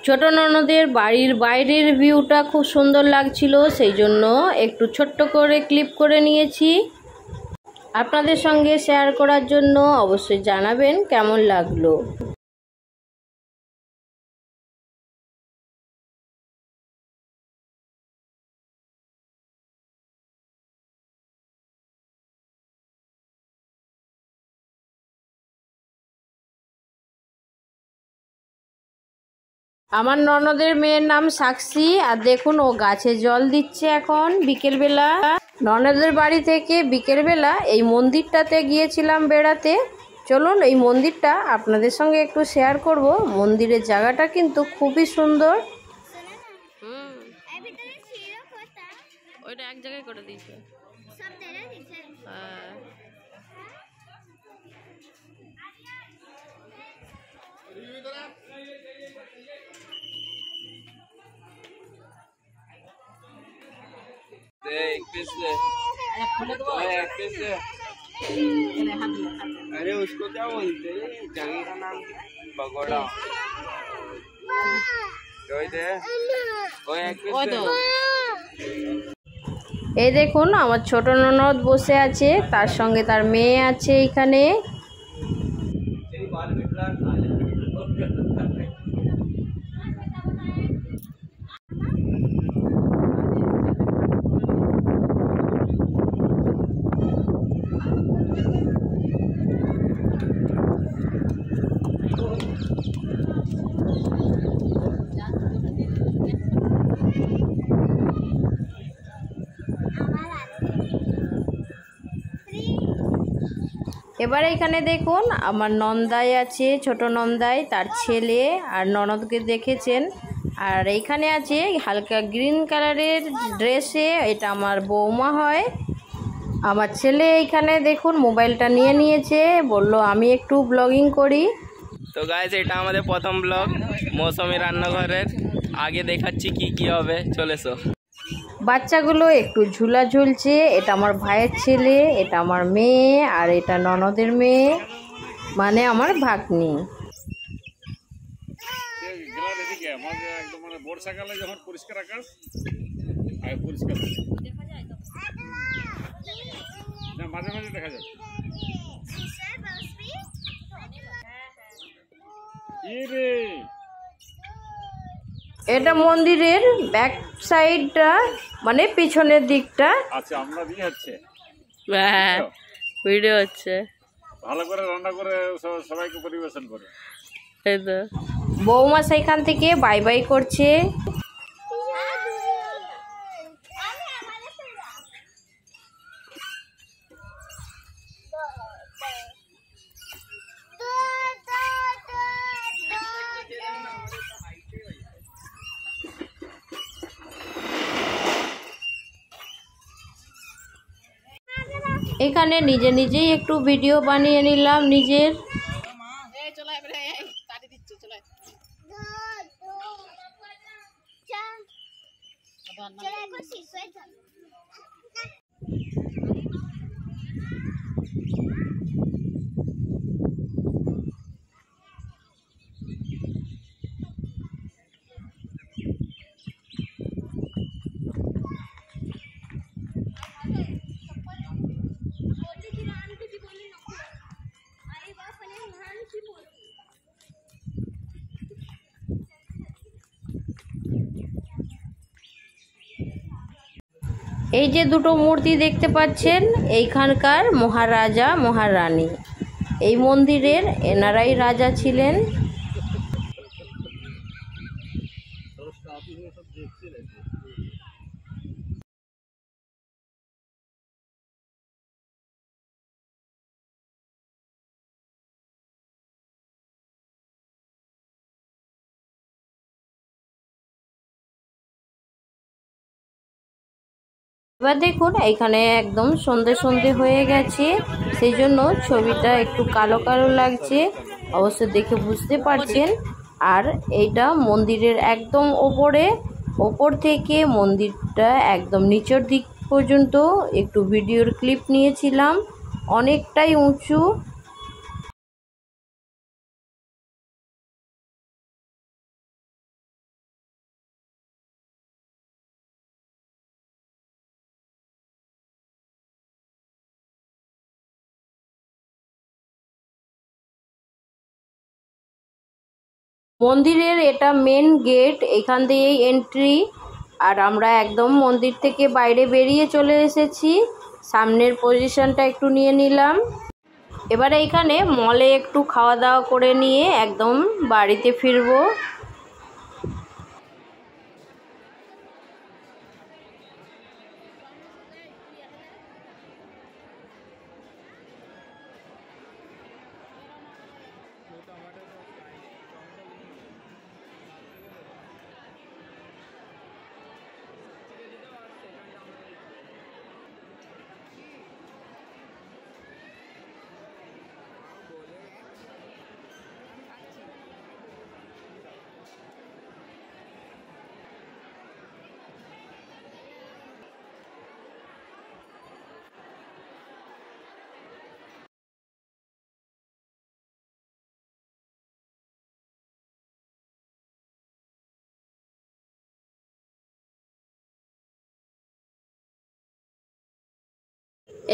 ছোট ননদের বাড়ির বাইরের ভিউটা খুব সুন্দর লাগছিল, সেই জন্য একটু ছোট্ট করে ক্লিপ করে নিয়েছি আপনাদের সঙ্গে শেয়ার করার জন্য। অবশ্যই জানাবেন কেমন লাগলো। আমার ননদের মেয়ের নাম সাক্ষী, আর দেখুন ও গাছে জল দিচ্ছে এখন বিকেলবেলা। ননদের বাড়ি থেকে বিকেলবেলা এই মন্দিরটাতে গিয়েছিলাম বেড়াতে। চলুন এই মন্দিরটা আপনাদের সঙ্গে একটু শেয়ার করব। মন্দিরের জায়গাটা কিন্তু খুবই সুন্দর। ওইটা এক জায়গায় করে দিয়েছে। अरे उसको क्या बोलते हैं जगह का नाम क्या? पगोड़ा। এই দেখুন আমার ছোট ননদ বসে আছে, তার সঙ্গে তার মেয়ে আছে এখানে। এবার এখানে দেখুন আমার নন্দাই আছে, ছোট নন্দাই, তার ছেলে আর ননদকে দেখেছেন। আর এইখানে আছে হালকা গ্রিন কালারের ড্রেসে, এটা আমার বৌমা হয়। আমার ছেলে এইখানে দেখুন মোবাইলটা নিয়ে নিয়েছে, বলল আমি একটু ব্লগিং করি। তো গাইস এটা আমাদের প্রথম ব্লগ মৌসুমী রান্নাঘরের। আগে দেখাচ্ছি কি কি হবে, চলে এসো। বাচ্চাগুলো একটু ঝুলা ঝুলছে। এটা আমার ভাইয়ের ছেলে, এটা আমার মেয়ে, আর এটা ননদের মেয়ে, মানে আমার ভাগ্নি। বর্ষাকালে যখন পরিষ্কার আকাশ পরিষ্কার মাঝে মাঝে দেখা যায়। এটা মন্দিরের ব্যাক সাইডটা, মানে পিছনের দিকটা। আচ্ছা আমরা দিয়ে হচ্ছে ভিডিও হচ্ছে, ভালো করে রান্না করে সবাইকে পরিবেশন করে। এই তো বৌমা সেইখান থেকে বাই বাই করছে। এখানে নিজে নিজেই একটু ভিডিও বানিয়ে নিলাম নিজের। এই যে দুটো মূর্তি দেখতে পাচ্ছেন, এইখানকার মহারাজা মহারানী। এই মন্দিরের এনারাই রাজা ছিলেন। এবার দেখুন এইখানে একদম সন্ধে সন্ধে হয়ে গেছে, সেই জন্য ছবিটা একটু কালো কালো লাগছে, অবশ্য দেখে বুঝতে পারছেন। আর এইটা মন্দিরের একদম ওপর থেকে মন্দিরটা একদম নিচের দিক পর্যন্ত একটু ভিডিওর ক্লিপ নিয়েছিলাম, অনেকটাই উঁচু। মন্দিরের এটা মেন গেট, এখান দিয়েই এন্ট্রি। আর আমরা একদম মন্দির থেকে বাইরে বেরিয়ে চলে এসেছি। সামনের পজিশনটা একটু নিয়ে নিলাম। এবারে এখানে মলে একটু খাওয়া দাওয়া করে নিয়ে একদম বাড়িতে ফিরবো।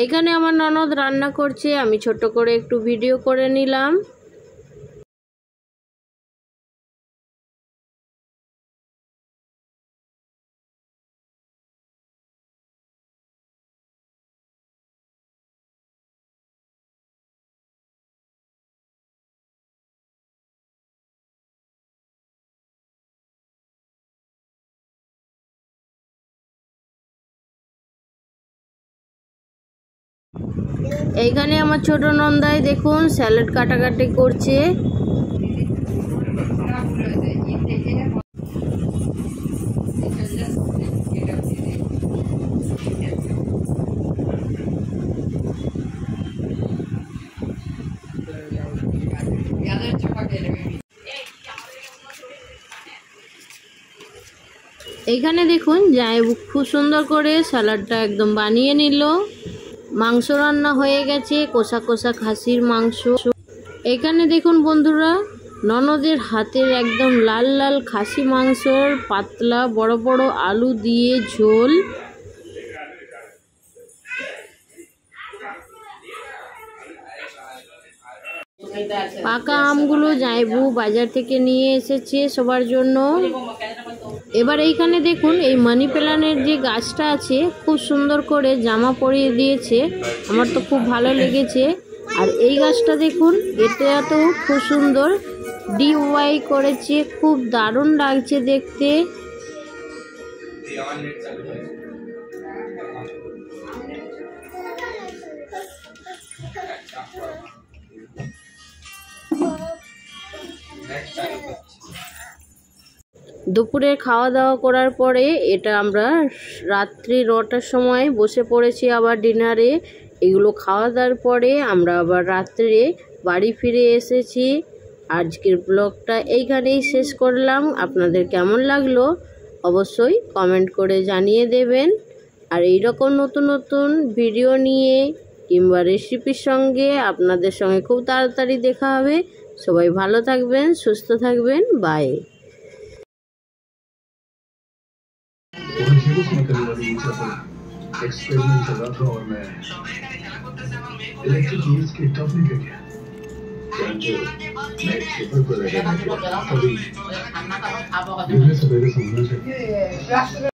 এখানে আমার ননদ রান্না করছে, আমি ছোট করে একটু ভিডিও করে নিলাম। এইখানে আমার ছোট নন্দাই দেখুন স্যালাড কাটাকাটি করছে। এইখানে দেখুন জামাইবু খুব সুন্দর করে স্যালাডটা একদম বানিয়ে নিল। মাংস রান্না হয়ে গেছে, কষা কষা খাসির মাংস। এখানে দেখুন বন্ধুরা ননদের হাতের একদম লাল লাল খাসি মাংসর পাতলা বড় বড় আলু দিয়ে ঝোল। পাকা আমগুলো জামাইবু বাজার থেকে নিয়ে এসেছে সবার জন্য। এবার এইখানে দেখুন এই মানি প্ল্যান্টের যে গাছটা আছে খুব সুন্দর করে জামা পরিয়ে দিয়েছে, আমার তো খুব ভালো লেগেছে। আর এই গাছটা দেখুন এটা তো খুব সুন্দর DIY করেছে, খুব দারুণ লাগছে দেখতে। দুপুরের খাওয়া দাওয়া করার পরে এটা আমরা রাত্রি 9টার সময় বসে পড়েছি আবার ডিনারে। এগুলো খাওয়া দাওয়ার পরে আমরা আবার রাত্রে বাড়ি ফিরে এসেছি। আজকের ব্লগটা এইখানেই শেষ করলাম। আপনাদের কেমন লাগলো অবশ্যই কমেন্ট করে জানিয়ে দেবেন। আর এইরকম নতুন নতুন ভিডিও নিয়ে কিংবা রেসিপির সঙ্গে আপনাদের সঙ্গে খুব তাড়াতাড়ি দেখা হবে। সবাই ভালো থাকবেন, সুস্থ থাকবেন, বাই। एक्सपेरिमेंट चल रहा था और मैं इलेक्ट्रिक व्हील्स की टफ नहीं गया जानते हो मैं एक पेपर पर लगा था कभी सवेरे समझना चाहिए।